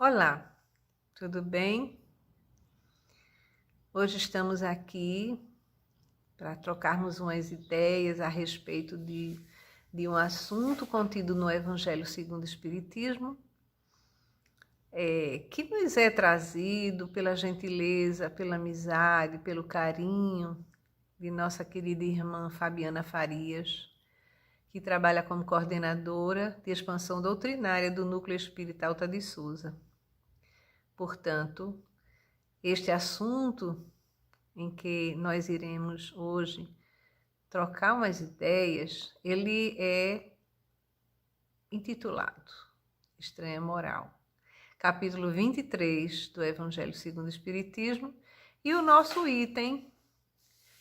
Olá, tudo bem? Hoje estamos aqui para trocarmos umas ideias a respeito de um assunto contido no Evangelho segundo o Espiritismo, que nos é trazido pela gentileza, pela amizade, pelo carinho de nossa querida irmã Fabiana Farias, que trabalha como coordenadora de expansão doutrinária do Núcleo Espírita Alta de Souza. Portanto, este assunto em que nós iremos hoje trocar umas ideias, ele é intitulado Estranha Moral, capítulo 23 do Evangelho segundo o Espiritismo, e o nosso item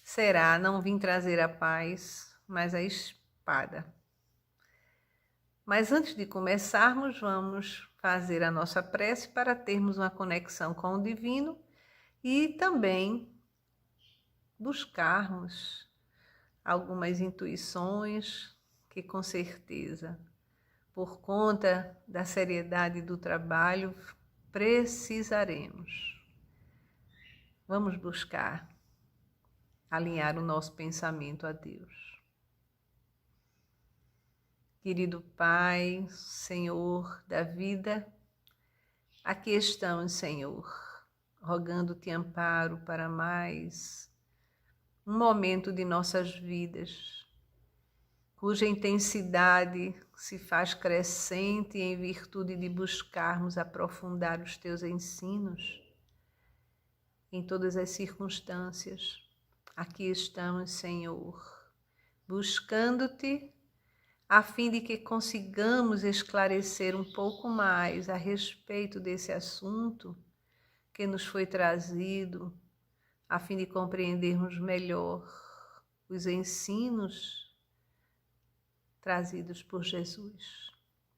será: não vim trazer a paz, mas a espada. Mas antes de começarmos, vamos fazer a nossa prece para termos uma conexão com o divino e também buscarmos algumas intuições que, com certeza, por conta da seriedade do trabalho, precisaremos. Vamos buscar alinhar o nosso pensamento a Deus. Querido Pai, Senhor da vida, aqui estamos, Senhor, rogando-te amparo para mais um momento de nossas vidas, cuja intensidade se faz crescente em virtude de buscarmos aprofundar os teus ensinos em todas as circunstâncias. Aqui estamos, Senhor, buscando-te a fim de que consigamos esclarecer um pouco mais a respeito desse assunto que nos foi trazido, a fim de compreendermos melhor os ensinos trazidos por Jesus.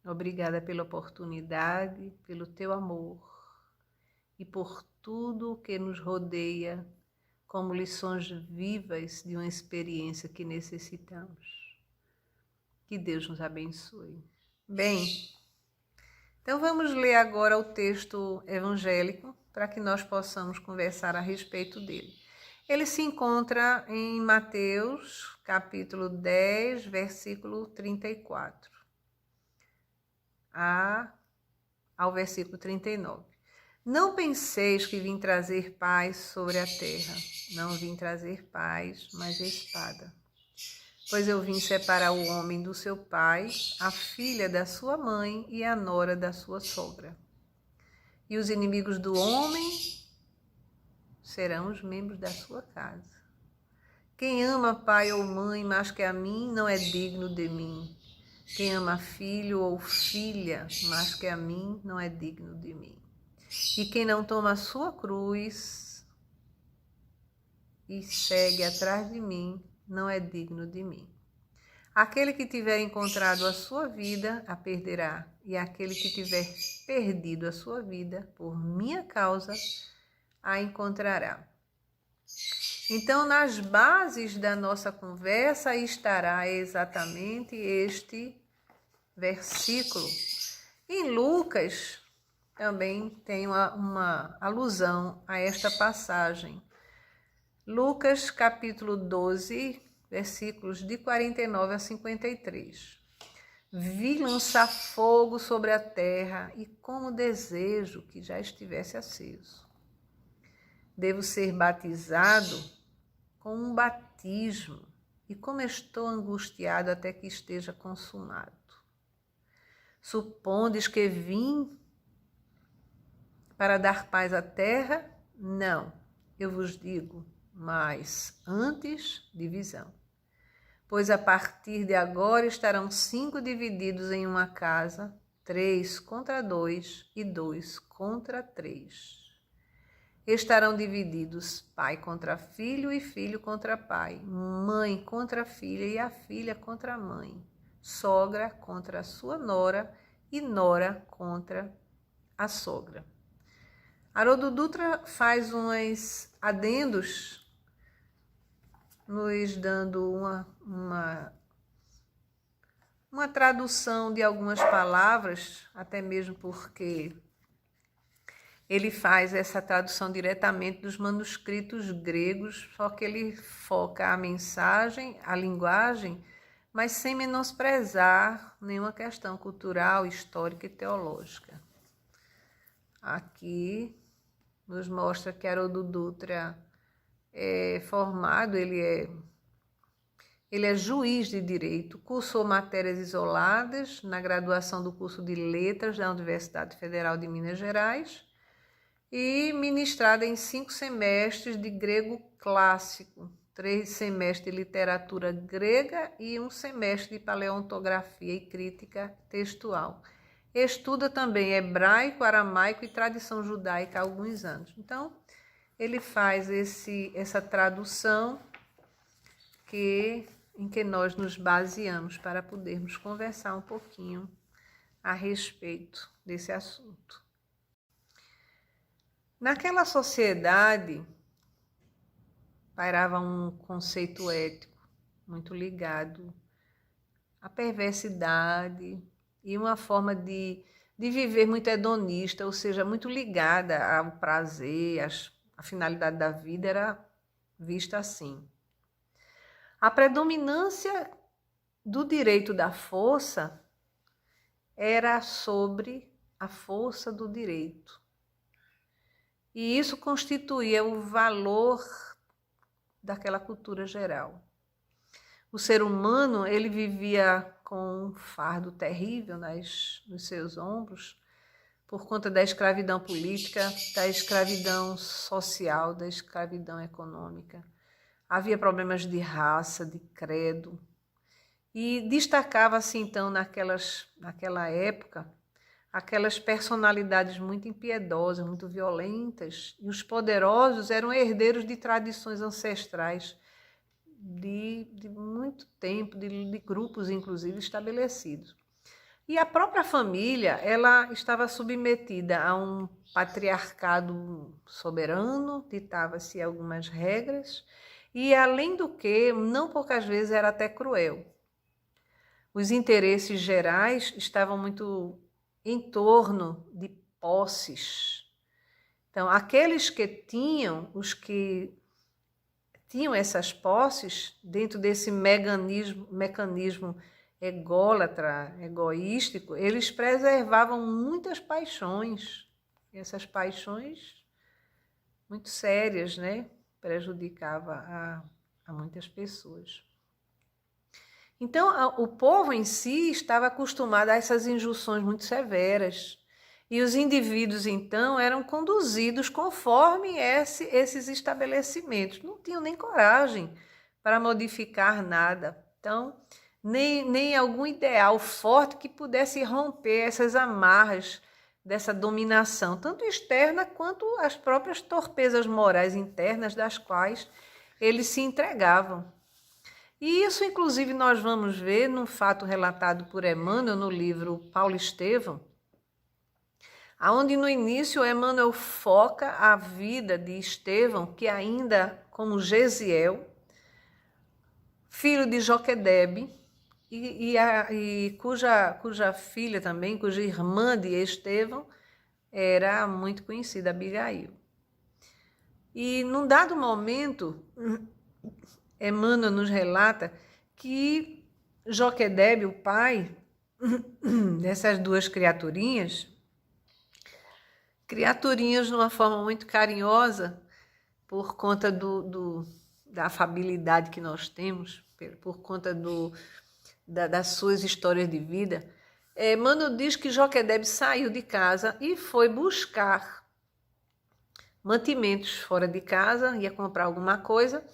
Obrigada pela oportunidade, pelo teu amor e por tudo o que nos rodeia como lições vivas de uma experiência que necessitamos. Que Deus nos abençoe. Bem, então vamos ler agora o texto evangélico para que nós possamos conversar a respeito dele. Ele se encontra em Mateus, capítulo 10, versículo 34, ao versículo 39. Não penseis que vim trazer paz sobre a terra. Não vim trazer paz, mas espada. Pois eu vim separar o homem do seu pai, a filha da sua mãe e a nora da sua sogra. E os inimigos do homem serão os membros da sua casa. Quem ama pai ou mãe mais que a mim não é digno de mim. Quem ama filho ou filha mais que a mim não é digno de mim. E quem não toma a sua cruz e segue atrás de mim não é digno de mim. Aquele que tiver encontrado a sua vida, a perderá. E aquele que tiver perdido a sua vida, por minha causa, a encontrará. Então, nas bases da nossa conversa estará exatamente este versículo. Em Lucas, também tem uma alusão a esta passagem. Lucas, capítulo 12, versículos de 49 a 53. Vi lançar fogo sobre a terra e como desejo que já estivesse aceso. Devo ser batizado com um batismo e como estou angustiado até que esteja consumado. Supondes que vim para dar paz à terra? Não, eu vos digo, mas antes divisão. Pois a partir de agora estarão 5 divididos em uma casa, 3 contra 2 e 2 contra 3. Estarão divididos pai contra filho e filho contra pai, mãe contra filha e a filha contra a mãe, sogra contra a sua nora e nora contra a sogra. Haroldo Dutra faz uns adendos, nos dando uma tradução de algumas palavras, até mesmo porque ele faz essa tradução diretamente dos manuscritos gregos, só que ele foca a mensagem, a linguagem, mas sem menosprezar nenhuma questão cultural, histórica e teológica. Aqui nos mostra que Haroldo Dutra é formado, ele é juiz de direito, cursou matérias isoladas na graduação do curso de letras da Universidade Federal de Minas Gerais e ministrada em 5 semestres de grego clássico, 3 semestres de literatura grega e 1 semestre de paleontografia e crítica textual. Estuda também hebraico, aramaico e tradição judaica há alguns anos. Então, ele faz essa tradução em que nós nos baseamos para podermos conversar um pouquinho a respeito desse assunto. Naquela sociedade, pairava um conceito ético muito ligado à perversidade e uma forma de viver muito hedonista, ou seja, muito ligada ao prazer, a finalidade da vida era vista assim. A predominância do direito da força era sobre a força do direito. E isso constituía o valor daquela cultura geral. O ser humano, ele vivia com um fardo terrível nos seus ombros, por conta da escravidão política, da escravidão social, da escravidão econômica. Havia problemas de raça, de credo. E destacava-se, então, naquela época, aquelas personalidades muito impiedosas, muito violentas, e os poderosos eram herdeiros de tradições ancestrais de muito tempo, de grupos, inclusive, estabelecidos. E a própria família, ela estava submetida a um patriarcado soberano, ditava-se algumas regras, e, além do que, não poucas vezes era até cruel. Os interesses gerais estavam muito em torno de posses. Então, aqueles que os que tinham essas posses, dentro desse mecanismo ególatra, egoístico, eles preservavam muitas paixões, e essas paixões muito sérias, né? Prejudicava a muitas pessoas. Então, o povo em si estava acostumado a essas injunções muito severas. E os indivíduos, então, eram conduzidos conforme esses estabelecimentos. Não tinham nem coragem para modificar nada. Então, nem algum ideal forte que pudesse romper essas amarras dessa dominação, tanto externa quanto as próprias torpezas morais internas das quais eles se entregavam. E isso, inclusive, nós vamos ver num fato relatado por Emmanuel no livro Paulo Estevão, onde no início Emmanuel foca a vida de Estevão, que ainda como Gesiel, filho de Joquedebe, cuja filha também, cuja irmã de Estevão, era muito conhecida, Abigail. E num dado momento, Emmanuel nos relata que Joquedebe, o pai dessas duas criaturinhas de uma forma muito carinhosa, por conta da afabilidade que nós temos, por conta das suas histórias de vida, Emmanuel diz que Joquedebe saiu de casa e foi buscar mantimentos fora de casa, ia comprar alguma coisa,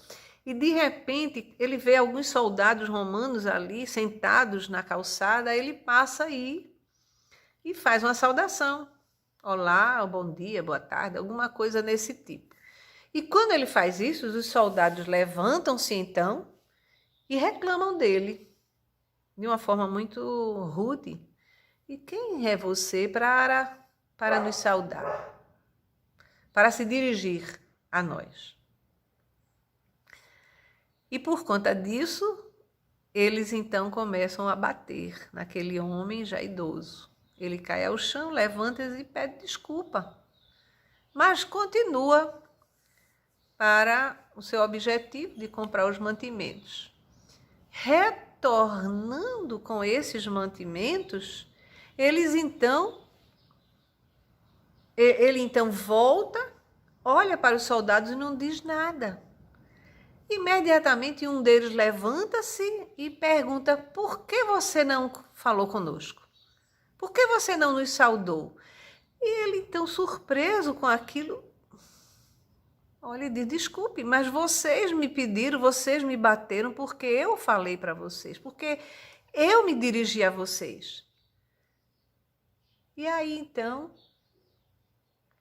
e de repente ele vê alguns soldados romanos ali sentados na calçada, ele passa aí e faz uma saudação. Olá, bom dia, boa tarde, alguma coisa nesse tipo. E quando ele faz isso, os soldados levantam-se então e reclamam dele de uma forma muito rude. E quem é você para nos saudar? Para se dirigir a nós? E por conta disso, eles então começam a bater naquele homem já idoso. Ele cai ao chão, levanta-se e pede desculpa. mas continua para o seu objetivo de comprar os mantimentos. Retornando com esses mantimentos, ele então volta, olha para os soldados e não diz nada. Imediatamente um deles levanta-se e pergunta: por que você não falou conosco? Por que você não nos saudou? E ele, então, surpreso com aquilo, olha, ele diz: desculpe, mas vocês me pediram, vocês me bateram porque eu falei para vocês, porque eu me dirigi a vocês. E aí, então,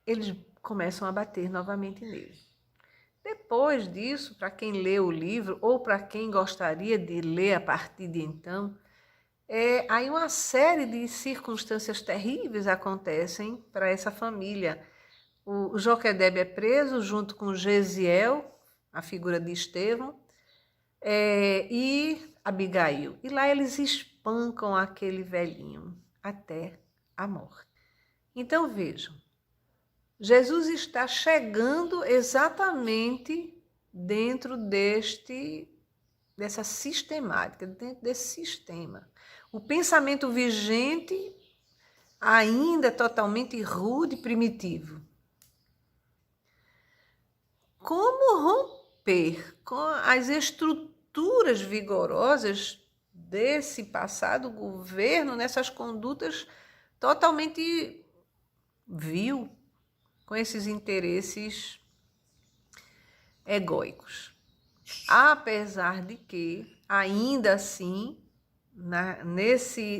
eles começam a bater novamente nele. Depois disso, para quem lê o livro, ou para quem gostaria de ler a partir de então, aí uma série de circunstâncias terríveis acontecem para essa família. O Joquedebe é preso junto com Gesiel, a figura de Estevão, e Abigail. E lá eles espancam aquele velhinho até a morte. Então vejam, Jesus está chegando exatamente dentro dessa sistemática, dentro desse sistema. O pensamento vigente ainda totalmente rude e primitivo. Como romper com as estruturas vigorosas desse passado governo nessas condutas totalmente vil, com esses interesses egóicos? Apesar de que, ainda assim,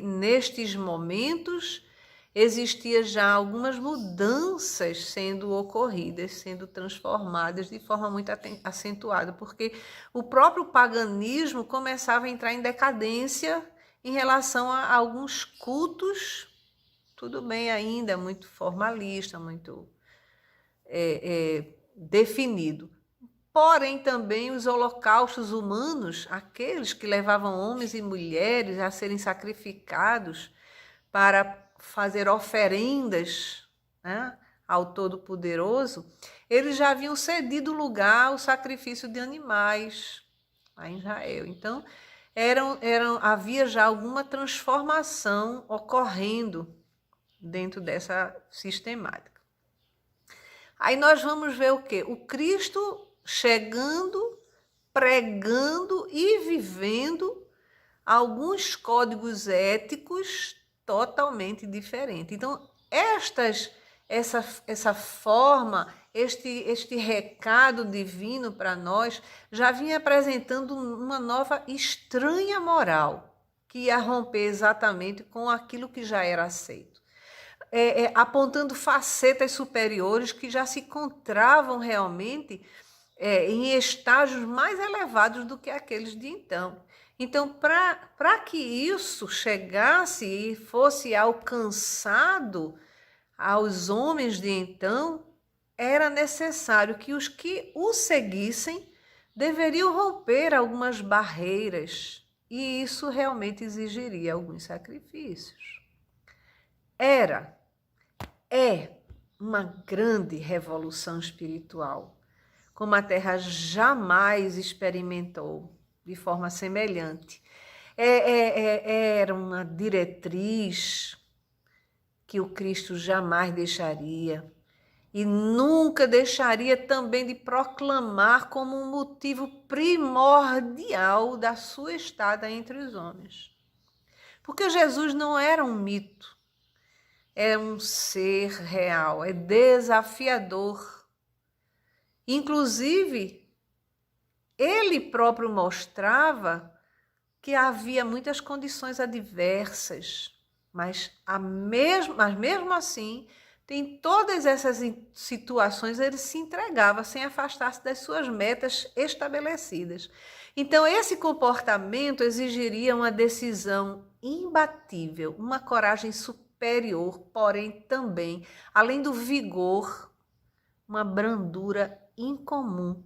nestes momentos, existia já algumas mudanças sendo ocorridas, sendo transformadas de forma muito acentuada, porque o próprio paganismo começava a entrar em decadência em relação a alguns cultos, tudo bem ainda, muito formalista, muito definido. Porém, também os holocaustos humanos, aqueles que levavam homens e mulheres a serem sacrificados para fazer oferendas, né, ao Todo-Poderoso, eles já haviam cedido lugar ao sacrifício de animais lá em Israel. Então, havia já alguma transformação ocorrendo dentro dessa sistemática. Aí nós vamos ver o quê? O Cristo chegando, pregando e vivendo alguns códigos éticos totalmente diferentes. Então, essa forma, este recado divino para nós já vinha apresentando uma nova estranha moral que ia romper exatamente com aquilo que já era aceito. Apontando facetas superiores que já se encontravam realmente em estágios mais elevados do que aqueles de então. Então, para que isso chegasse e fosse alcançado aos homens de então, era necessário que os que o seguissem deveriam romper algumas barreiras, e isso realmente exigiria alguns sacrifícios. É uma grande revolução espiritual, como a Terra jamais experimentou de forma semelhante. Era uma diretriz que o Cristo jamais deixaria e nunca deixaria também de proclamar como um motivo primordial da sua estada entre os homens. Porque Jesus não era um mito, é um ser real, é desafiador. Inclusive, ele próprio mostrava que havia muitas condições adversas, mas mesmo assim, em todas essas situações, ele se entregava sem afastar-se das suas metas estabelecidas. Então, esse comportamento exigiria uma decisão imbatível, uma coragem superior, porém também, além do vigor, uma brandura incomum,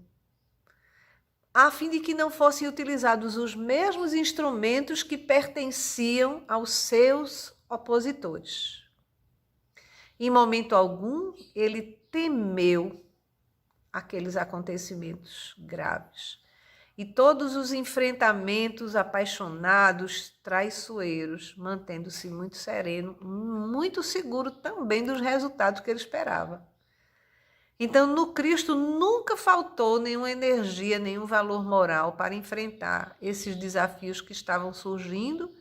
a fim de que não fossem utilizados os mesmos instrumentos que pertenciam aos seus opositores. Em momento algum, ele temeu aqueles acontecimentos graves. E todos os enfrentamentos apaixonados, traiçoeiros, mantendo-se muito sereno, muito seguro também dos resultados que ele esperava. Então, no Cristo nunca faltou nenhuma energia, nenhum valor moral para enfrentar esses desafios que estavam surgindo,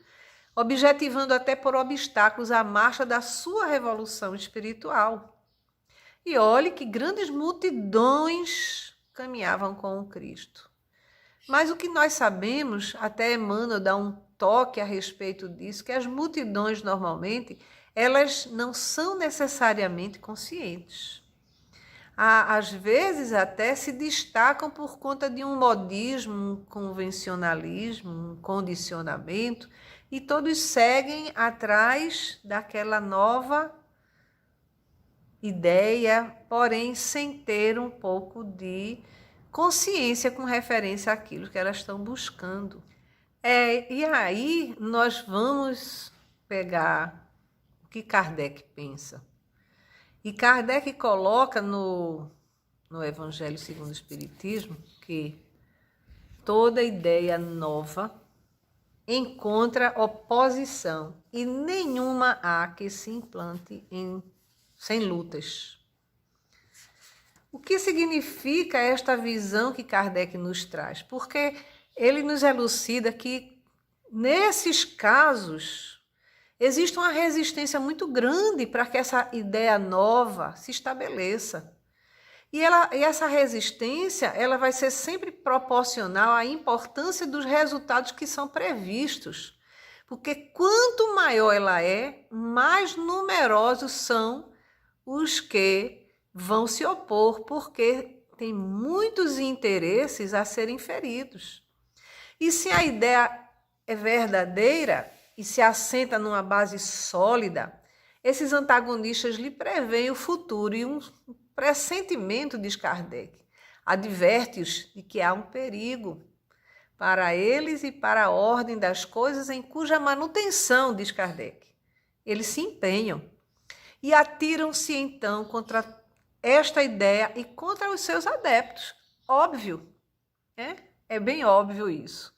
objetivando até por obstáculos a marcha da sua revolução espiritual. E olhe que grandes multidões caminhavam com o Cristo. Mas o que nós sabemos, até Emmanuel dá um toque a respeito disso, que as multidões normalmente, elas não são necessariamente conscientes. Às vezes até se destacam por conta de um modismo, um convencionalismo, um condicionamento, e todos seguem atrás daquela nova ideia, porém sem ter um pouco de consciência com referência àquilo que elas estão buscando. E aí nós vamos pegar o que Kardec pensa. E Kardec coloca no Evangelho segundo o Espiritismo que toda ideia nova encontra oposição e nenhuma há que se implante sem lutas. O que significa esta visão que Kardec nos traz? Porque ele nos elucida que, nesses casos, existe uma resistência muito grande para que essa ideia nova se estabeleça. E essa resistência ela vai ser sempre proporcional à importância dos resultados que são previstos. Porque quanto maior ela é, mais numerosos são os que vão se opor, porque tem muitos interesses a serem feridos. E se a ideia é verdadeira e se assenta numa base sólida, esses antagonistas lhe preveem o futuro e um pressentimento, diz Kardec, adverte-os de que há um perigo para eles e para a ordem das coisas em cuja manutenção, diz Kardec, eles se empenham e atiram-se então contra esta ideia e contra os seus adeptos. Óbvio, é bem óbvio isso.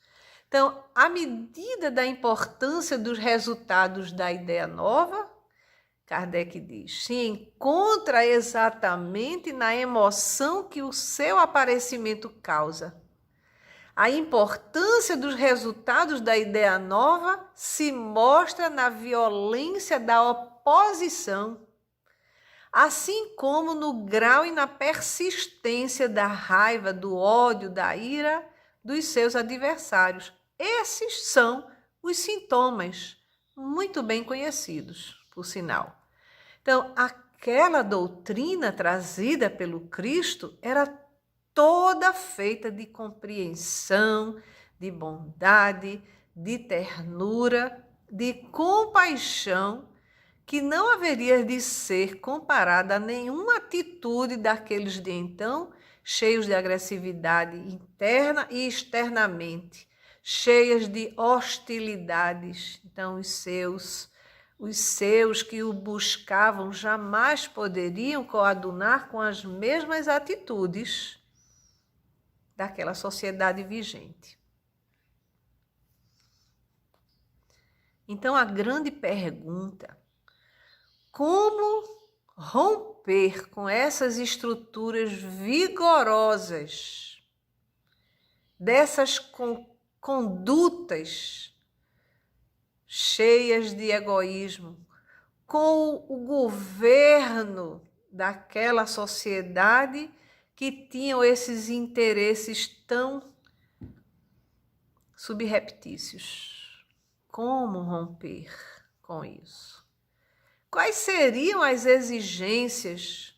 Então, à medida da importância dos resultados da ideia nova, Kardec diz, se encontra exatamente na emoção que o seu aparecimento causa. A importância dos resultados da ideia nova se mostra na violência da oposição, assim como no grau e na persistência da raiva, do ódio, da ira dos seus adversários. Esses são os sintomas muito bem conhecidos, por sinal. Então, aquela doutrina trazida pelo Cristo era toda feita de compreensão, de bondade, de ternura, de compaixão, que não haveria de ser comparada a nenhuma atitude daqueles de então, cheios de agressividade interna e externamente, cheias de hostilidades. Então, os seus que o buscavam jamais poderiam coadunar com as mesmas atitudes daquela sociedade vigente. Então, a grande pergunta: como romper com essas estruturas vigorosas, dessas condutas cheias de egoísmo, com o governo daquela sociedade que tinham esses interesses tão subreptícios? Como romper com isso? Quais seriam as exigências?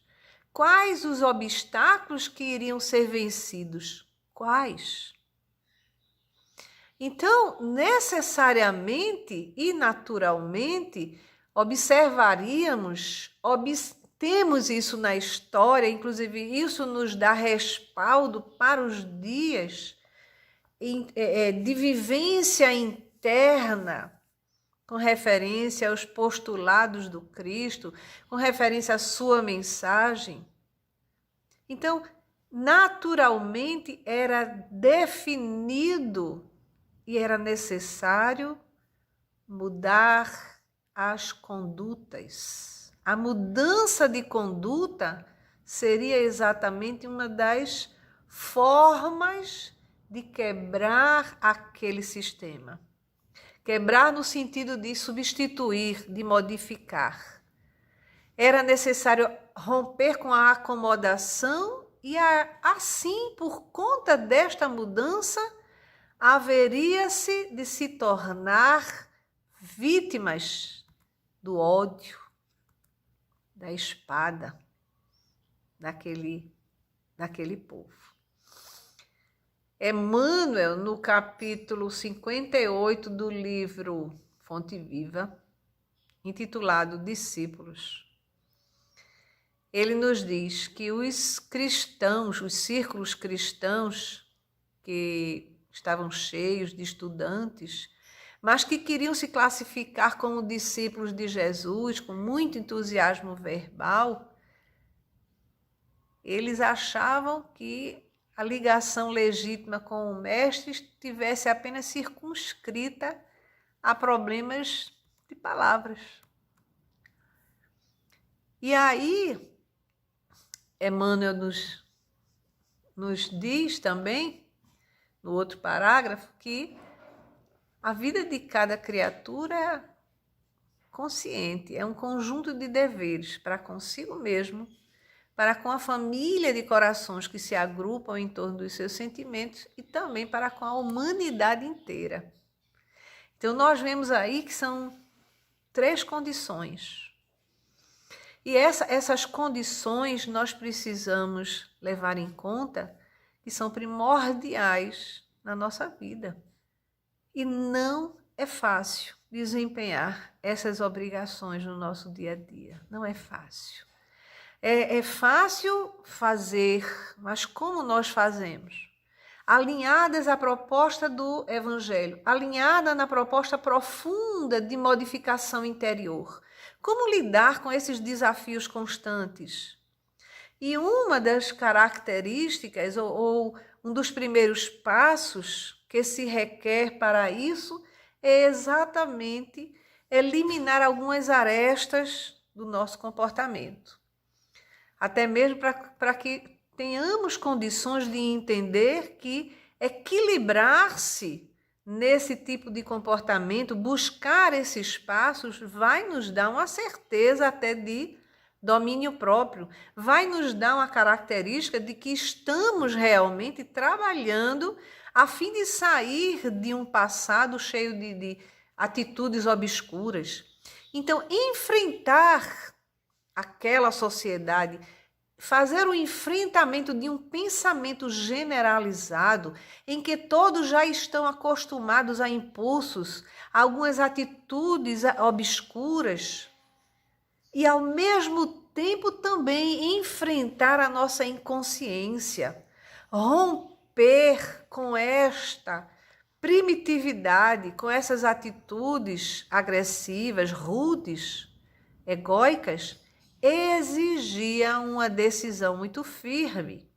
Quais os obstáculos que iriam ser vencidos? Quais? Então, necessariamente e naturalmente, temos isso na história, inclusive isso nos dá respaldo para os dias de vivência interna com referência aos postulados do Cristo, com referência à sua mensagem. Então, naturalmente era definido e era necessário mudar as condutas. A mudança de conduta seria exatamente uma das formas de quebrar aquele sistema. Quebrar no sentido de substituir, de modificar. Era necessário romper com a acomodação e assim, por conta desta mudança, haveria-se de se tornar vítimas do ódio, da espada daquele povo. Emmanuel, no capítulo 58 do livro Fonte Viva, intitulado Discípulos, ele nos diz que os cristãos, os círculos cristãos que estavam cheios de estudantes, mas que queriam se classificar como discípulos de Jesus, com muito entusiasmo verbal, eles achavam que a ligação legítima com o mestre estivesse apenas circunscrita a problemas de palavras. E aí, Emmanuel nos diz também, no outro parágrafo, que a vida de cada criatura é consciente, é um conjunto de deveres para consigo mesmo, para com a família de corações que se agrupam em torno dos seus sentimentos e também para com a humanidade inteira. Então, nós vemos aí que são 3 condições. E essas condições nós precisamos levar em conta que são primordiais na nossa vida. E não é fácil desempenhar essas obrigações no nosso dia a dia. Não é fácil. É fácil fazer, mas como nós fazemos? Alinhadas à proposta do Evangelho, alinhada na proposta profunda de modificação interior. Como lidar com esses desafios constantes? E uma das características, ou um dos primeiros passos que se requer para isso, é exatamente eliminar algumas arestas do nosso comportamento. Até mesmo para que tenhamos condições de entender que equilibrar-se nesse tipo de comportamento, buscar esses passos, vai nos dar uma certeza até de domínio próprio, vai nos dar uma característica de que estamos realmente trabalhando a fim de sair de um passado cheio de atitudes obscuras. Então, enfrentar aquela sociedade, fazer o enfrentamento de um pensamento generalizado em que todos já estão acostumados a impulsos, a algumas atitudes obscuras, e ao mesmo tempo também enfrentar a nossa inconsciência, romper com esta primitividade, com essas atitudes agressivas, rudes, egóicas, exigia uma decisão muito firme.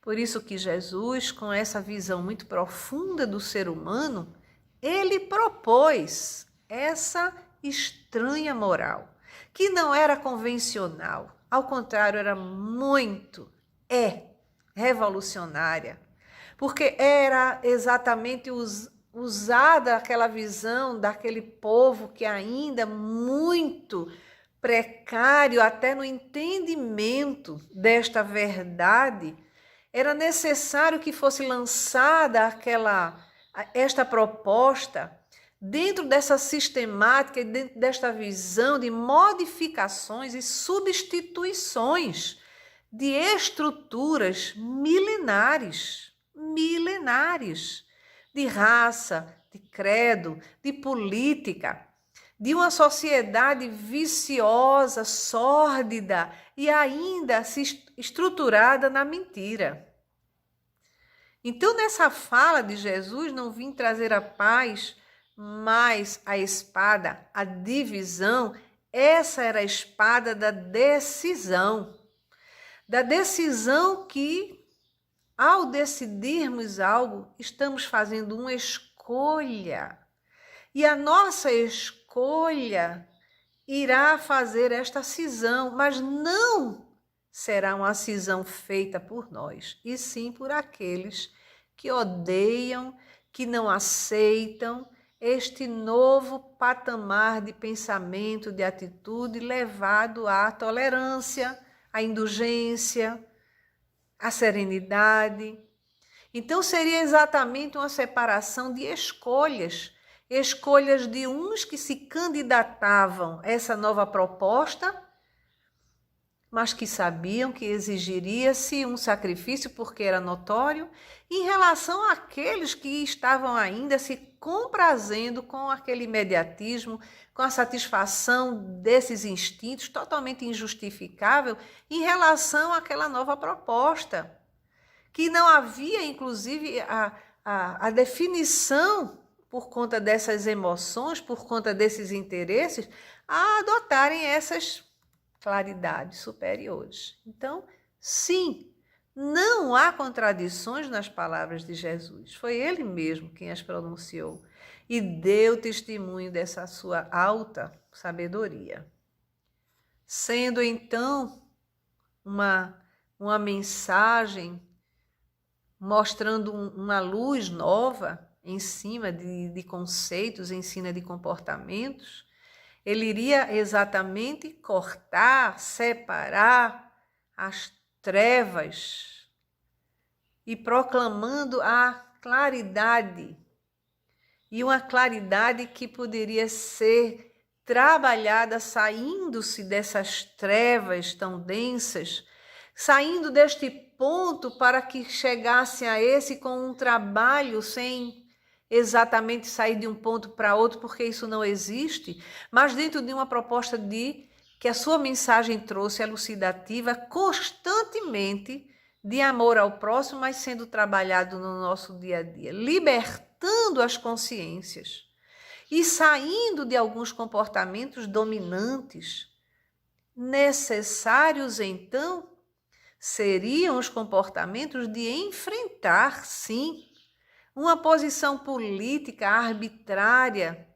Por isso que Jesus, com essa visão muito profunda do ser humano, ele propôs essa estranha moral, que não era convencional, ao contrário, era revolucionária, porque era exatamente usada aquela visão daquele povo que ainda muito precário até no entendimento desta verdade, era necessário que fosse lançada esta proposta dentro dessa sistemática, dentro desta visão de modificações e substituições de estruturas milenares, de raça, de credo, de política, de uma sociedade viciosa, sórdida e ainda estruturada na mentira. Então, nessa fala de Jesus, não vim trazer a paz, mas a espada, a divisão, essa era a espada da decisão que, ao decidirmos algo, estamos fazendo uma escolha. E a nossa escolha irá fazer esta cisão, mas não será uma cisão feita por nós, e sim por aqueles que odeiam, que não aceitam este novo patamar de pensamento, de atitude levado à tolerância, à indulgência, à serenidade. Então seria exatamente uma separação de escolhas de uns que se candidatavam a essa nova proposta, mas que sabiam que exigiria-se um sacrifício porque era notório, em relação àqueles que estavam ainda se comprazendo com aquele imediatismo, com a satisfação desses instintos totalmente injustificável em relação àquela nova proposta, que não havia, inclusive, a definição, por conta dessas emoções, por conta desses interesses, a adotarem essas claridades superiores. Então, sim, não há contradições nas palavras de Jesus. Foi ele mesmo quem as pronunciou e deu testemunho dessa sua alta sabedoria. Sendo, então, uma mensagem mostrando uma luz nova em cima de conceitos, em cima de comportamentos, ele iria exatamente cortar, separar as trevas e proclamando a claridade, e uma claridade que poderia ser trabalhada saindo-se dessas trevas tão densas, saindo deste ponto para que chegasse a esse com um trabalho sem exatamente sair de um ponto para outro, porque isso não existe, mas dentro de uma proposta que a sua mensagem trouxe elucidativa constantemente de amor ao próximo, mas sendo trabalhado no nosso dia a dia, libertando as consciências e saindo de alguns comportamentos dominantes. Necessários, então, seriam os comportamentos de enfrentar, sim, uma posição política arbitrária,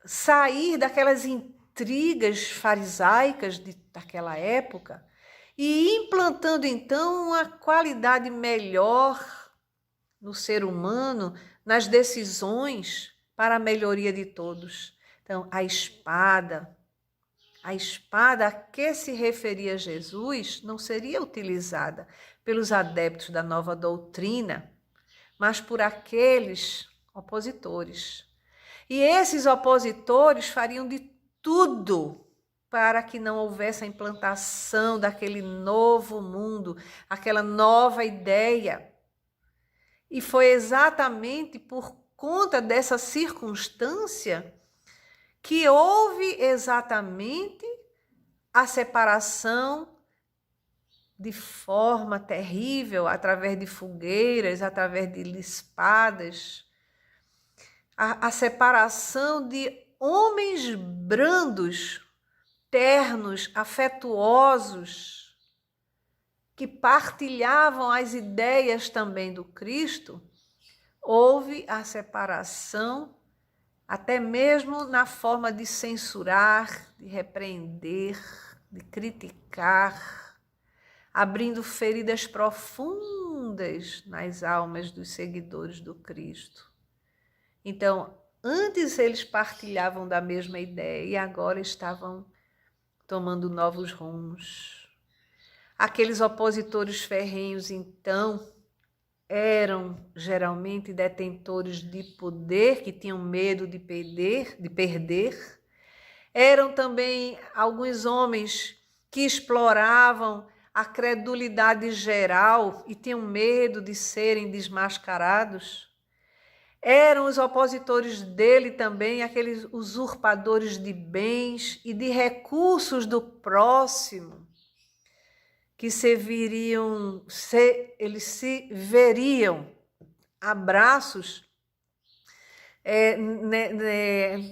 sair daquelas intrigas farisaicas daquela época e implantando, então, uma qualidade melhor no ser humano, nas decisões para a melhoria de todos. Então, a espada a que se referia Jesus não seria utilizada pelos adeptos da nova doutrina, mas por aqueles opositores. E esses opositores fariam de tudo para que não houvesse a implantação daquele novo mundo, aquela nova ideia. E foi exatamente por conta dessa circunstância que houve exatamente a separação de forma terrível, através de fogueiras, através de espadas, a separação de homens brandos, ternos, afetuosos, que partilhavam as ideias também do Cristo. Houve a separação até mesmo na forma de censurar, de repreender, de criticar, abrindo feridas profundas nas almas dos seguidores do Cristo. Então, antes eles partilhavam da mesma ideia e agora estavam tomando novos rumos. Aqueles opositores ferrenhos, então, eram geralmente detentores de poder, que tinham medo de perder. Eram também alguns homens que exploravam a credulidade geral e tinham medo de serem desmascarados. Eram os opositores dele também, aqueles usurpadores de bens e de recursos do próximo, que eles se veriam a braços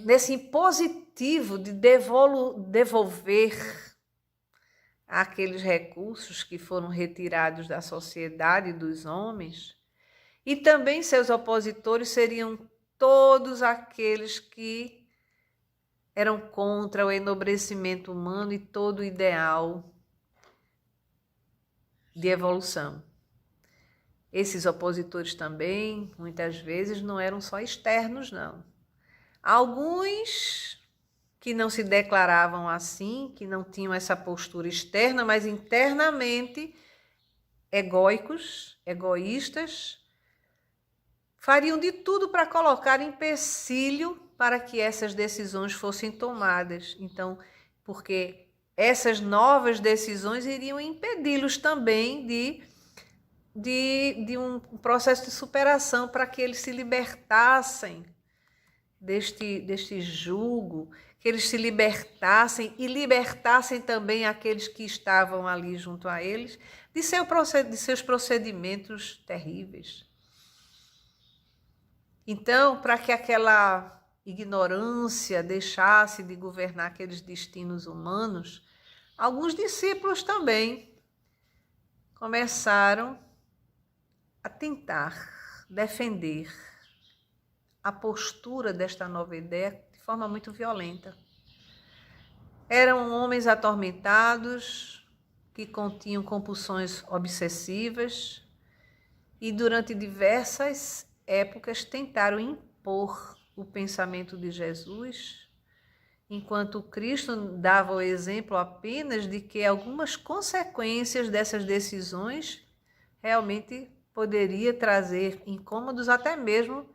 nesse impositivo de devolver aqueles recursos que foram retirados da sociedade dos homens, e também seus opositores seriam todos aqueles que eram contra o enobrecimento humano e todo o ideal de evolução. Esses opositores também, muitas vezes, não eram só externos, não. Alguns que não se declaravam assim, que não tinham essa postura externa, mas internamente egoístas, fariam de tudo para colocar empecilho para que essas decisões fossem tomadas. Então, porque essas novas decisões iriam impedi-los também de um processo de superação para que eles se libertassem deste jugo, que eles se libertassem e libertassem também aqueles que estavam ali junto a eles de seus procedimentos terríveis. Então, para que aquela ignorância deixasse de governar aqueles destinos humanos, alguns discípulos também começaram a tentar defender a postura desta nova ideia de forma muito violenta. Eram homens atormentados, que continham compulsões obsessivas e durante diversas épocas tentaram impor o pensamento de Jesus, enquanto Cristo dava o exemplo apenas de que algumas consequências dessas decisões realmente poderia trazer incômodos, até mesmo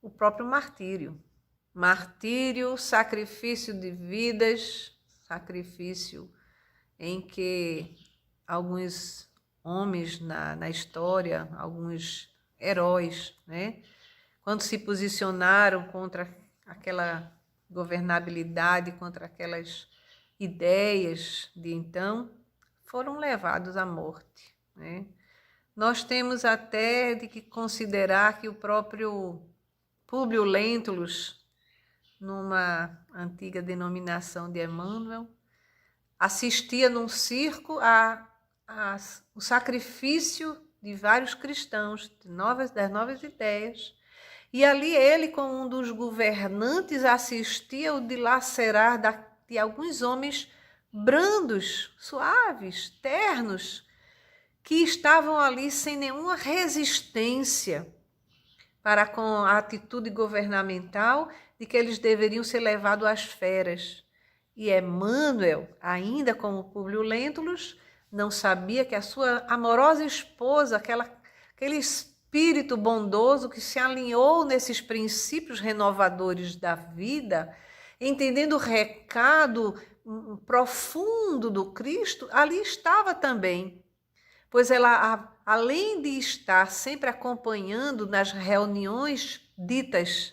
o próprio martírio. Martírio, sacrifício de vidas, sacrifício em que alguns homens na história, alguns heróis, né, quando se posicionaram contra aquela governabilidade, contra aquelas ideias de então, foram levados à morte, né? Nós temos até de que considerar que o próprio Públio Lentulus, numa antiga denominação de Emmanuel, assistia num circo o sacrifício de vários cristãos, das novas ideias, e ali ele, como um dos governantes, assistia o dilacerar de alguns homens brandos, suaves, ternos, que estavam ali sem nenhuma resistência para com a atitude governamental de que eles deveriam ser levados às feras. E Emmanuel, ainda como Públio Lentulus, não sabia que a sua amorosa esposa, aquele espírito bondoso que se alinhou nesses princípios renovadores da vida, entendendo o recado profundo do Cristo, ali estava também. Pois ela, além de estar sempre acompanhando nas reuniões ditas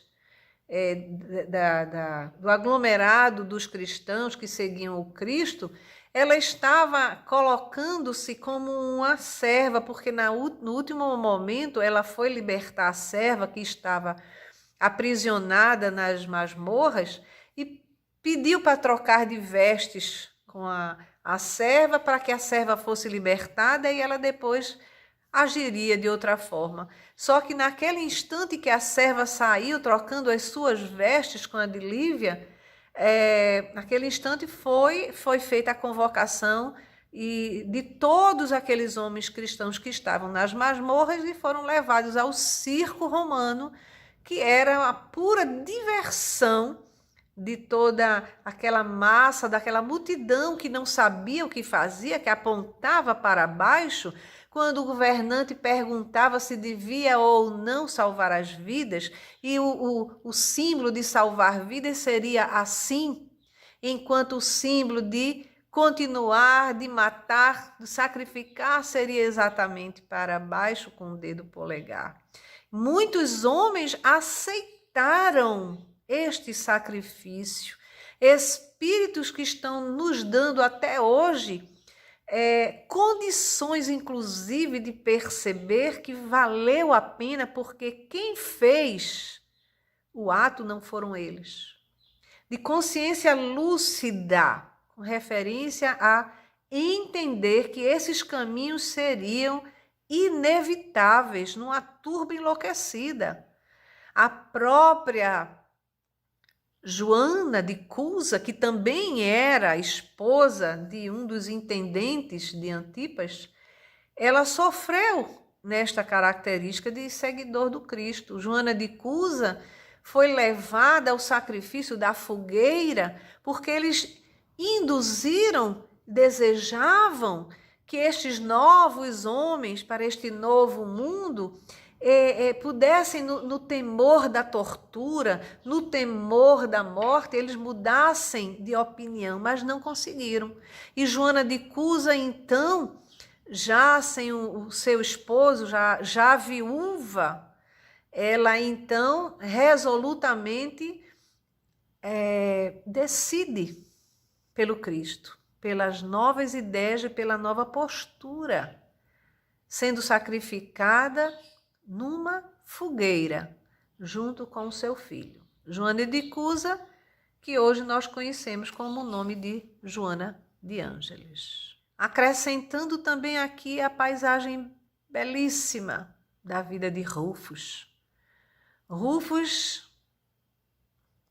do aglomerado dos cristãos que seguiam o Cristo, ela estava colocando-se como uma serva, porque no último momento ela foi libertar a serva que estava aprisionada nas masmorras e pediu para trocar de vestes com a serva, para que a serva fosse libertada e ela depois agiria de outra forma. Só que naquele instante que a serva saiu, trocando as suas vestes com a de Lívia, naquele instante foi feita a convocação de todos aqueles homens cristãos que estavam nas masmorras e foram levados ao circo romano, que era a pura diversão de toda aquela massa, daquela multidão que não sabia o que fazia, que apontava para baixo, quando o governante perguntava se devia ou não salvar as vidas, e o símbolo de salvar vidas seria assim, enquanto o símbolo de continuar, de matar, de sacrificar, seria exatamente para baixo com o dedo polegar. Muitos homens aceitaram este sacrifício, espíritos que estão nos dando até hoje condições, inclusive, de perceber que valeu a pena, porque quem fez o ato não foram eles. De consciência lúcida, com referência a entender que esses caminhos seriam inevitáveis numa turba enlouquecida. A própria Joana de Cusa, que também era esposa de um dos intendentes de Antipas, ela sofreu nesta característica de seguidor do Cristo. Joana de Cusa foi levada ao sacrifício da fogueira porque eles induziram, desejavam que estes novos homens para este novo mundo pudessem, no temor da tortura, no temor da morte, eles mudassem de opinião, mas não conseguiram. E Joana de Cusa, então, já sem o seu esposo, já viúva, ela então resolutamente decide pelo Cristo, pelas novas ideias e pela nova postura, sendo sacrificada numa fogueira, junto com o seu filho. Joana de Cusa, que hoje nós conhecemos como o nome de Joana de Ângeles. Acrescentando também aqui a paisagem belíssima da vida de Rufus. Rufus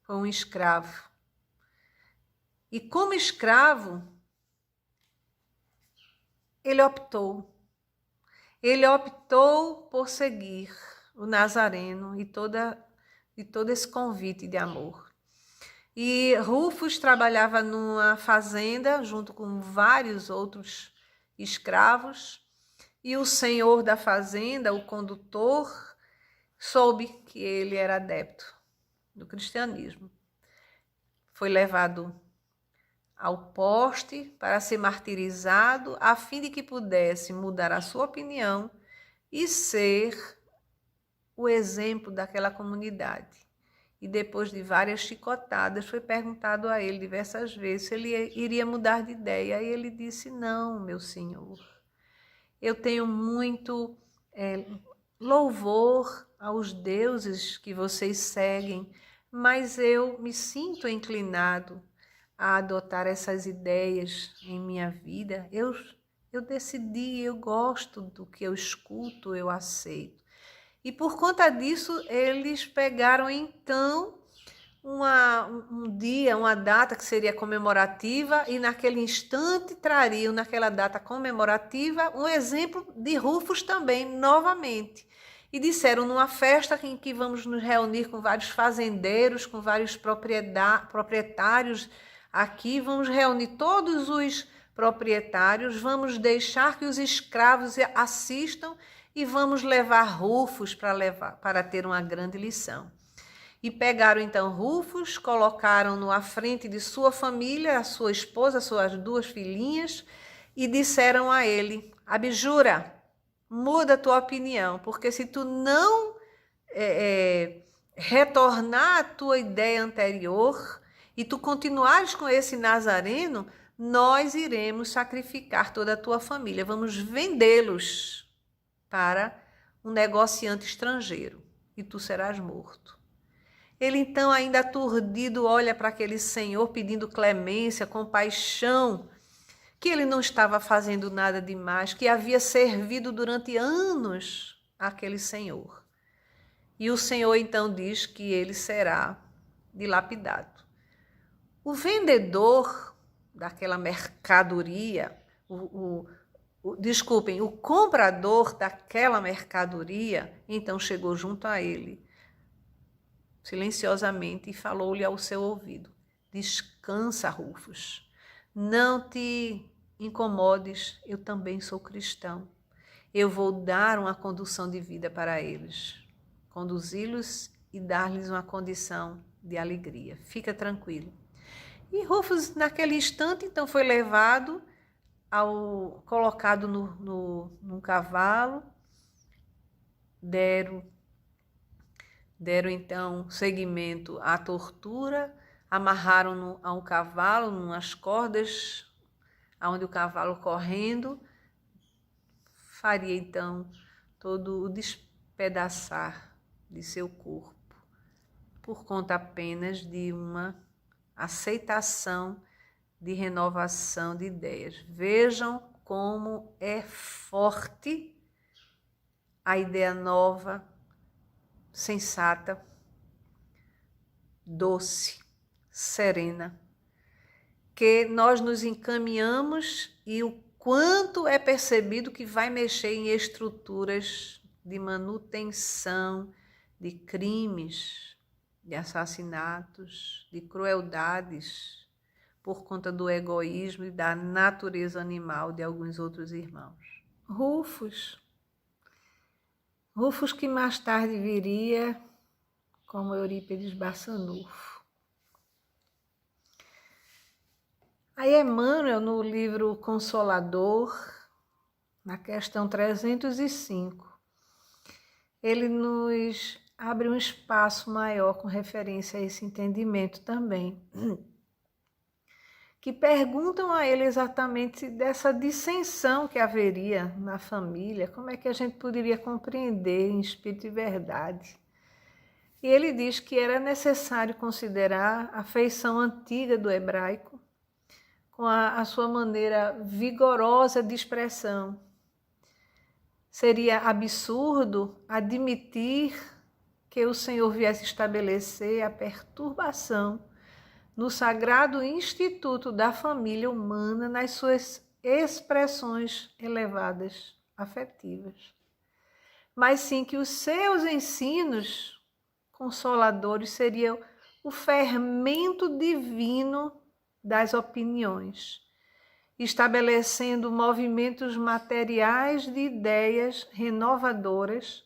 foi um escravo. E como escravo, ele optou por seguir o Nazareno e todo esse convite de amor. E Rufus trabalhava numa fazenda junto com vários outros escravos, e o senhor da fazenda, o condutor, soube que ele era adepto do cristianismo. Foi levado ao poste para ser martirizado, a fim de que pudesse mudar a sua opinião e ser o exemplo daquela comunidade. E depois de várias chicotadas, foi perguntado a ele diversas vezes se ele iria mudar de ideia. E ele disse: não, meu senhor, eu tenho muito louvor aos deuses que vocês seguem, mas eu me sinto inclinado a adotar essas ideias em minha vida. Eu decidi, eu gosto do que eu escuto, eu aceito. E por conta disso, eles pegaram então um dia, uma data que seria comemorativa, e naquele instante trariam, naquela data comemorativa, um exemplo de Rufus também, novamente. E disseram, numa festa em que vamos nos reunir com vários fazendeiros, com vários proprietários aqui, vamos reunir todos os proprietários, vamos deixar que os escravos assistam e vamos levar Rufus para ter uma grande lição. E pegaram então Rufus, colocaram-no à frente de sua família, a sua esposa, suas duas filhinhas, e disseram a ele: abjura, muda a tua opinião, porque se tu não retornar à tua ideia anterior e tu continuares com esse Nazareno, nós iremos sacrificar toda a tua família, vamos vendê-los para um negociante estrangeiro e tu serás morto. Ele então, ainda aturdido, olha para aquele senhor pedindo clemência, compaixão, que ele não estava fazendo nada demais, que havia servido durante anos aquele senhor. E o senhor então diz que ele será dilapidado. O vendedor daquela mercadoria, desculpem, o comprador daquela mercadoria, então chegou junto a ele, silenciosamente, e falou-lhe ao seu ouvido: descansa, Rufus, não te incomodes, eu também sou cristão. Eu vou dar uma condução de vida para eles, conduzi-los e dar-lhes uma condição de alegria. Fica tranquilo. E Rufus, naquele instante, então foi levado, colocado num cavalo, deram então seguimento à tortura, amarraram-no a um cavalo, numas cordas, onde o cavalo, correndo, faria então todo o despedaçar de seu corpo. por conta apenas de uma aceitação de renovação de ideias. Vejam como é forte a ideia nova, sensata, doce, serena, que nós nos encaminhamos e o quanto é percebido que vai mexer em estruturas de manutenção de crimes, de assassinatos, de crueldades, por conta do egoísmo e da natureza animal de alguns outros irmãos. Rufus que mais tarde viria como Eurípides Barçanufo. Aí Emmanuel, no livro Consolador, na questão 305, ele nos abre um espaço maior com referência a esse entendimento também, que perguntam a ele exatamente dessa dissensão que haveria na família, como é que a gente poderia compreender em espírito e verdade. E ele diz que era necessário considerar a feição antiga do hebraico, com a sua maneira vigorosa de expressão. Seria absurdo admitir que o Senhor viesse estabelecer a perturbação no sagrado instituto da família humana nas suas expressões elevadas, afetivas. Mas sim que os seus ensinos consoladores seriam o fermento divino das opiniões, estabelecendo movimentos materiais de ideias renovadoras,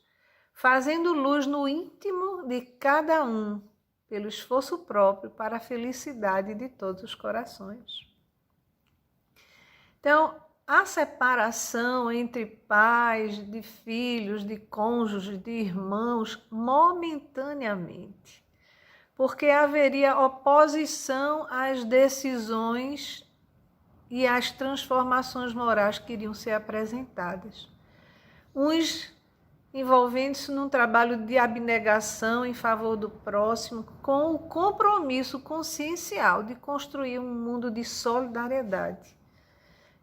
fazendo luz no íntimo de cada um, pelo esforço próprio para a felicidade de todos os corações. Então, a separação entre pais, de filhos, de cônjuges, de irmãos, momentaneamente, porque haveria oposição às decisões e às transformações morais que iriam ser apresentadas. Uns envolvendo-se num trabalho de abnegação em favor do próximo, com o compromisso consciencial de construir um mundo de solidariedade,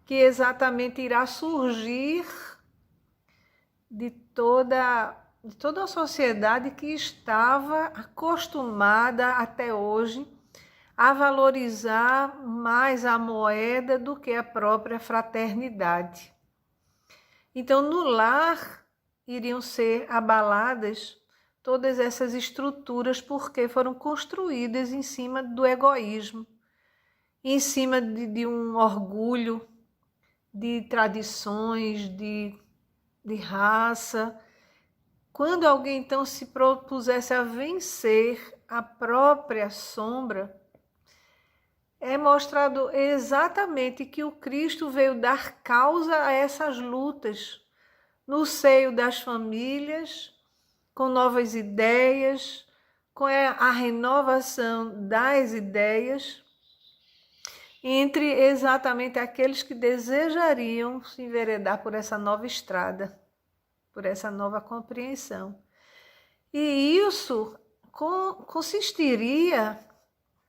que exatamente irá surgir de toda a sociedade que estava acostumada até hoje a valorizar mais a moeda do que a própria fraternidade. Então, no lar, iriam ser abaladas todas essas estruturas porque foram construídas em cima do egoísmo, em cima de um orgulho, de tradições, de raça. Quando alguém, então, se propusesse a vencer a própria sombra, é mostrado exatamente que o Cristo veio dar causa a essas lutas no seio das famílias, com novas ideias, com a renovação das ideias, entre exatamente aqueles que desejariam se enveredar por essa nova estrada, por essa nova compreensão. E isso consistiria,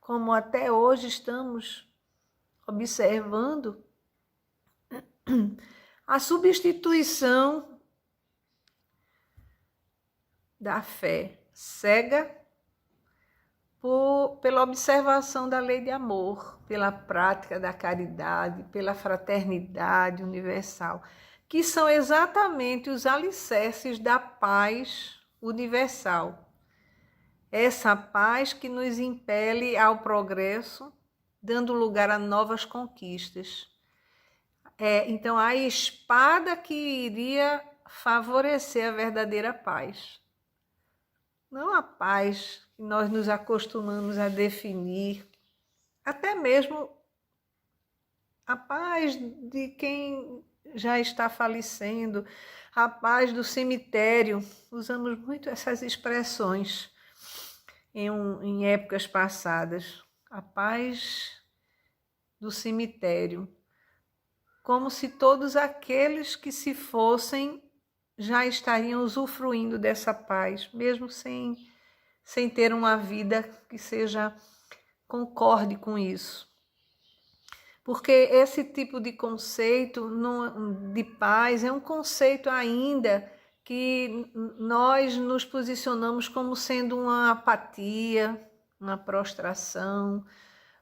como até hoje estamos observando, a substituição da fé cega pela observação da lei de amor, pela prática da caridade, pela fraternidade universal, que são exatamente os alicerces da paz universal. Essa paz que nos impele ao progresso, dando lugar a novas conquistas. Então, a espada que iria favorecer a verdadeira paz. Não a paz que nós nos acostumamos a definir, até mesmo a paz de quem já está falecendo, a paz do cemitério. Usamos muito essas expressões em épocas passadas. A paz do cemitério. Como se todos aqueles que se fossem já estariam usufruindo dessa paz, mesmo sem sem ter uma vida que seja concorde com isso. Porque esse tipo de conceito de paz é um conceito ainda que nós nos posicionamos como sendo uma apatia, uma prostração,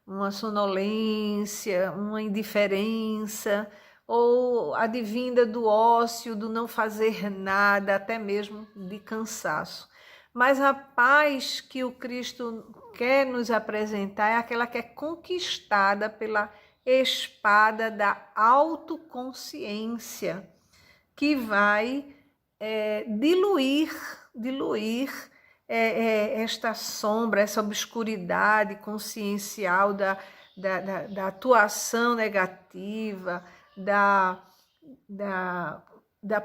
uma sonolência, uma indiferença, ou advinda do ócio, do não fazer nada, até mesmo de cansaço. Mas a paz que o Cristo quer nos apresentar é aquela que é conquistada pela espada da autoconsciência, que vai diluir esta sombra, essa obscuridade consciencial da atuação negativa, da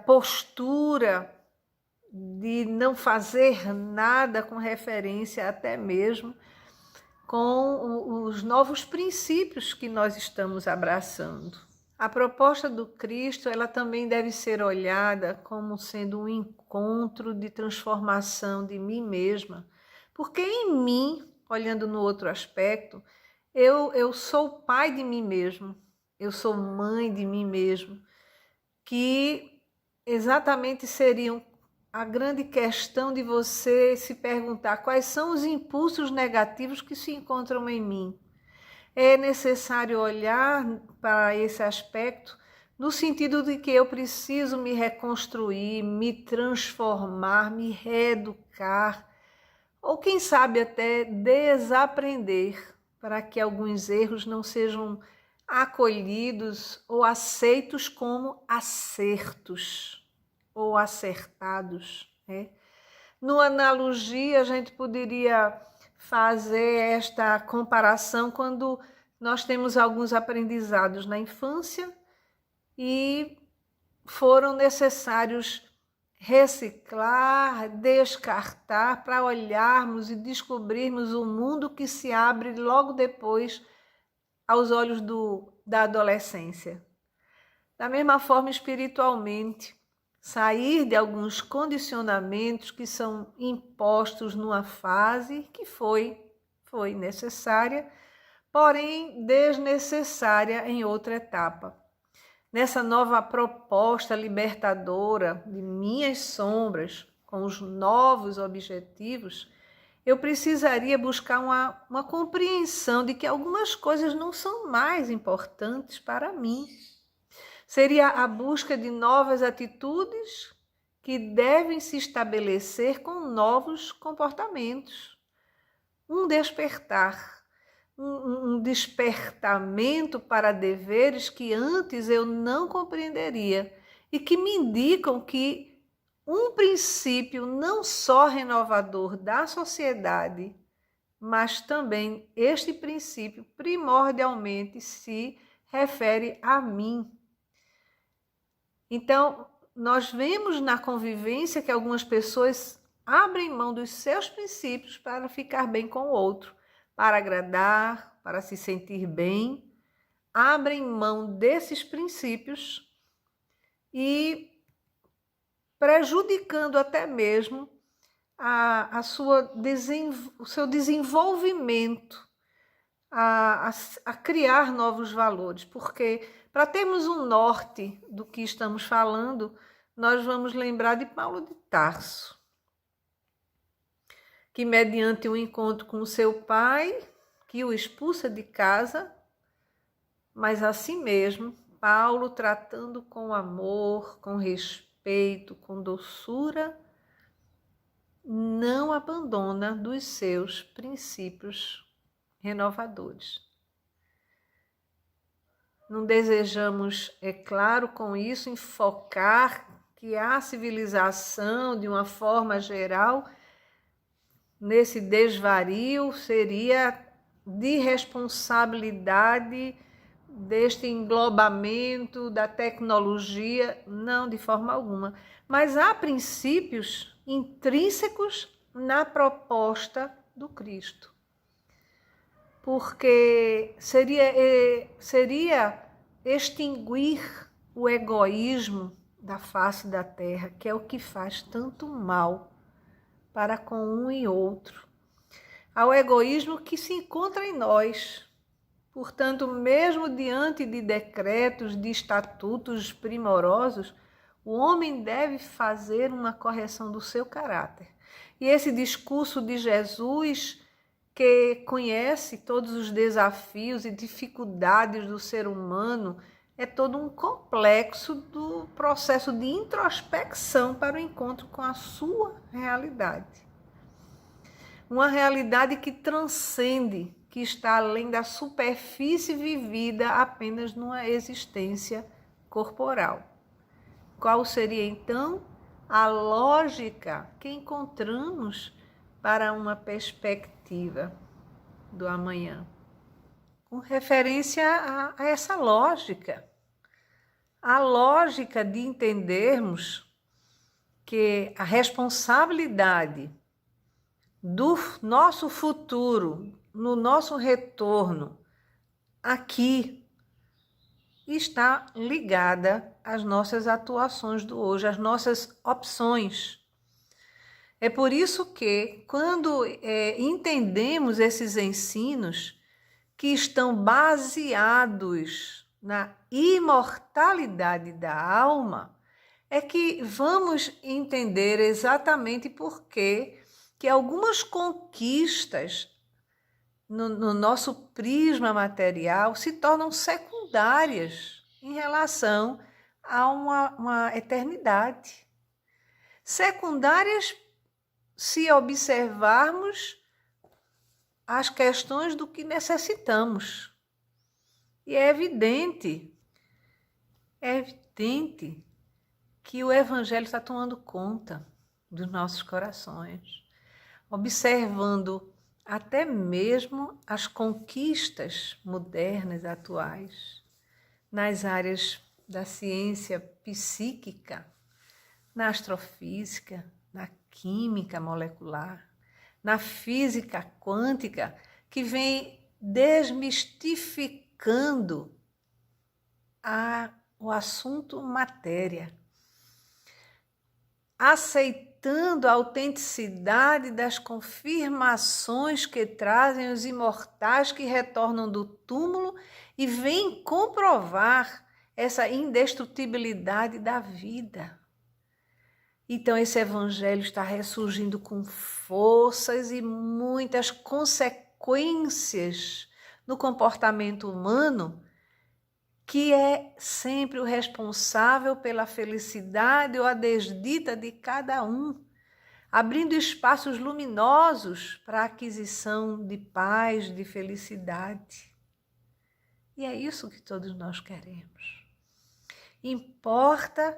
postura de não fazer nada com referência até mesmo com os novos princípios que nós estamos abraçando. A proposta do Cristo, ela também deve ser olhada como sendo um encontro de transformação de mim mesma, porque em mim, olhando no outro aspecto, eu sou pai de mim mesmo, eu sou mãe de mim mesmo, que exatamente seriam a grande questão de você se perguntar quais são os impulsos negativos que se encontram em mim. É necessário olhar para esse aspecto no sentido de que eu preciso me reconstruir, me transformar, me reeducar, ou quem sabe até desaprender, para que alguns erros não sejam acolhidos ou aceitos como acertos ou acertados, né? Numa analogia, a gente poderia fazer esta comparação quando nós temos alguns aprendizados na infância e foram necessários reciclar, descartar para olharmos e descobrirmos o mundo que se abre logo depois aos olhos da adolescência. Da mesma forma, espiritualmente, sair de alguns condicionamentos que são impostos numa fase que foi necessária, porém desnecessária em outra etapa. Nessa nova proposta libertadora de minhas sombras, com os novos objetivos, eu precisaria buscar uma compreensão de que algumas coisas não são mais importantes para mim. Seria a busca de novas atitudes que devem se estabelecer com novos comportamentos. Um despertar, um despertamento para deveres que antes eu não compreenderia e que me indicam que um princípio não só renovador da sociedade, mas também este princípio primordialmente se refere a mim. Então, nós vemos na convivência que algumas pessoas abrem mão dos seus princípios para ficar bem com o outro, para agradar, para se sentir bem, abrem mão desses princípios e prejudicando até mesmo o seu desenvolvimento, a criar novos valores, porque para termos um norte do que estamos falando, nós vamos lembrar de Paulo de Tarso, que mediante um encontro com seu pai, que o expulsa de casa, mas assim mesmo, Paulo tratando com amor, com respeito, com doçura, não abandona dos seus princípios renovadores. Não desejamos, é claro, com isso, enfocar que a civilização, de uma forma geral, nesse desvario, seria de responsabilidade deste englobamento da tecnologia, não, de forma alguma. Mas há princípios intrínsecos na proposta do Cristo. Porque seria extinguir o egoísmo da face da terra, que é o que faz tanto mal para com um e outro. ao egoísmo que se encontra em nós. Portanto, mesmo diante de decretos, de estatutos primorosos, o homem deve fazer uma correção do seu caráter. E esse discurso de Jesus, que conhece todos os desafios e dificuldades do ser humano, é todo um complexo do processo de introspecção para o encontro com a sua realidade. Uma realidade que transcende, que está além da superfície vivida apenas numa existência corporal. Qual seria, então, a lógica que encontramos para uma perspectiva do amanhã? Com referência a essa lógica, a lógica de entendermos que a responsabilidade do nosso futuro, no nosso retorno aqui, está ligada às nossas atuações do hoje, às nossas opções. É por isso que, quando entendemos esses ensinos que estão baseados na imortalidade da alma, é que vamos entender exatamente por que algumas conquistas no nosso prisma material se tornam secundárias em relação a uma eternidade. Secundárias se observarmos as questões do que necessitamos. E é evidente que o Evangelho está tomando conta dos nossos corações, observando até mesmo as conquistas modernas atuais nas áreas da ciência psíquica, na astrofísica, na química molecular, na física quântica, que vem desmistificando o assunto matéria, aceitando a autenticidade das confirmações que trazem os imortais que retornam do túmulo e vêm comprovar essa indestrutibilidade da vida. Então, esse evangelho está ressurgindo com forças e muitas consequências no comportamento humano, que é sempre o responsável pela felicidade ou a desdita de cada um, abrindo espaços luminosos para a aquisição de paz, de felicidade. E é isso que todos nós queremos. Importa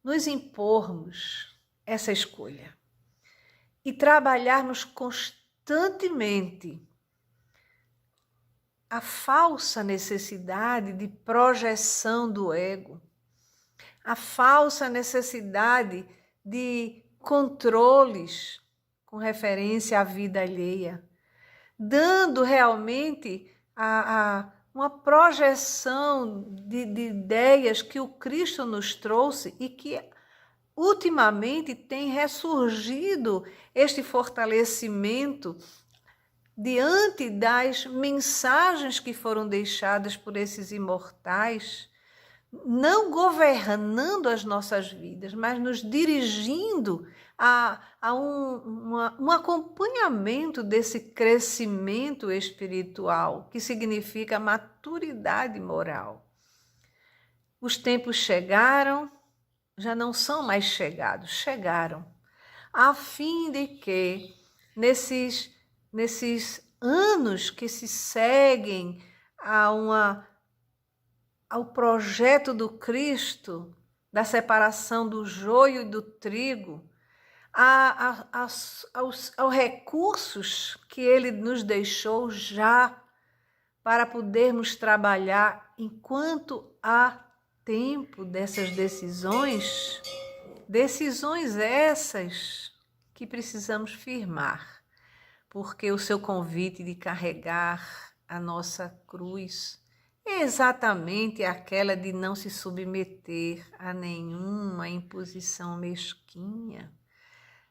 nos impormos essa escolha e trabalharmos constantemente a falsa necessidade de projeção do ego, a falsa necessidade de controles com referência à vida alheia, dando realmente uma projeção de ideias que o Cristo nos trouxe e que ultimamente tem ressurgido este fortalecimento diante das mensagens que foram deixadas por esses imortais, não governando as nossas vidas, mas nos dirigindo a um acompanhamento desse crescimento espiritual, que significa maturidade moral. Os tempos chegaram, já não são mais chegados, chegaram, a fim de que nesses anos que se seguem ao projeto do Cristo, da separação do joio e do trigo, aos recursos que ele nos deixou já para podermos trabalhar enquanto há tempo dessas decisões essas que precisamos firmar, porque o seu convite de carregar a nossa cruz é exatamente aquela de não se submeter a nenhuma imposição mesquinha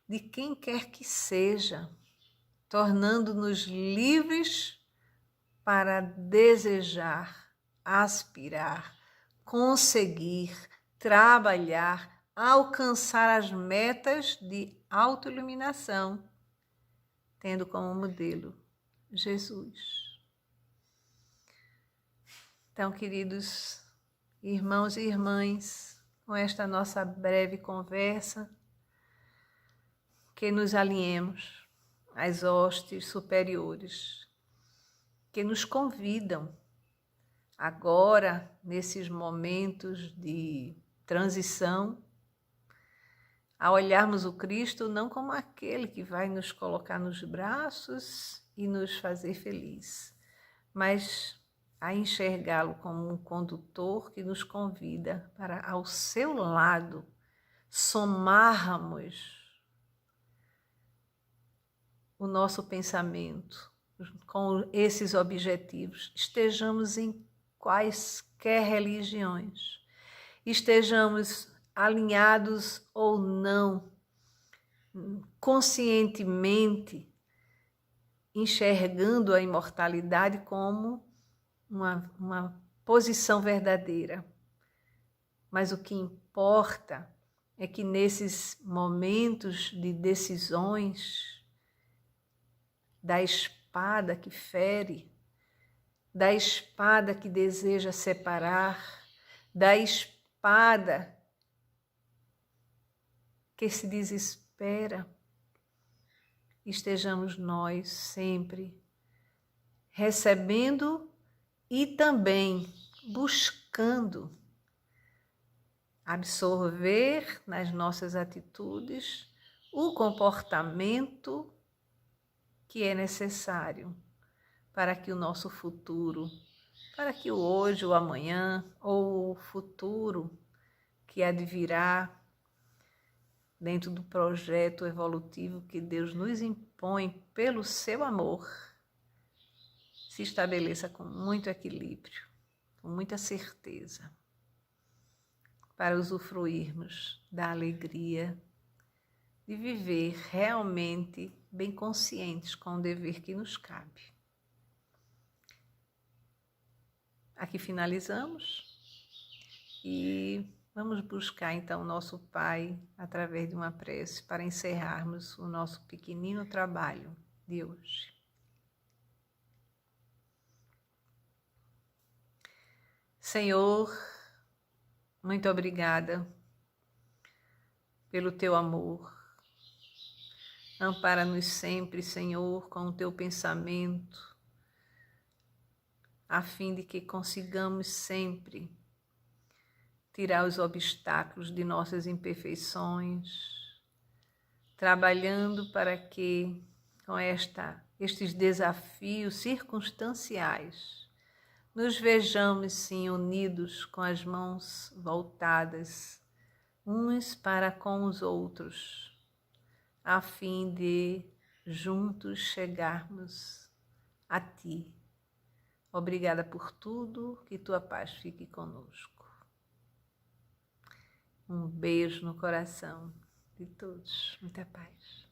de quem quer que seja, tornando-nos livres para desejar, aspirar, conseguir, trabalhar, alcançar as metas de autoiluminação, tendo como modelo Jesus. Então, queridos irmãos e irmãs, com esta nossa breve conversa, que nos alinhemos às hostes superiores, que nos convidam agora, nesses momentos de transição, a olharmos o Cristo não como aquele que vai nos colocar nos braços e nos fazer feliz, mas a enxergá-lo como um condutor que nos convida para, ao seu lado, somarmos o nosso pensamento com esses objetivos, estejamos em quaisquer religiões, estejamos alinhados ou não, conscientemente enxergando a imortalidade como uma posição verdadeira. Mas o que importa é que nesses momentos de decisões, da espada que fere, da espada que deseja separar, da espada que se desespera, estejamos nós sempre recebendo e também buscando absorver nas nossas atitudes o comportamento que é necessário para que o nosso futuro, para que o hoje, o amanhã ou o futuro que advirá dentro do projeto evolutivo que Deus nos impõe pelo seu amor, se estabeleça com muito equilíbrio, com muita certeza, para usufruirmos da alegria de viver realmente bem conscientes com o dever que nos cabe. Aqui finalizamos e vamos buscar então nosso Pai através de uma prece para encerrarmos o nosso pequenino trabalho de hoje. Senhor, muito obrigada pelo teu amor. Ampara-nos sempre, Senhor, com o teu pensamento, a fim de que consigamos sempre tirar os obstáculos de nossas imperfeições, trabalhando para que, com estes desafios circunstanciais, nos vejamos, sim, unidos com as mãos voltadas uns para com os outros, a fim de juntos chegarmos a Ti. Obrigada por tudo, que Tua paz fique conosco. Um beijo no coração de todos. Muita paz.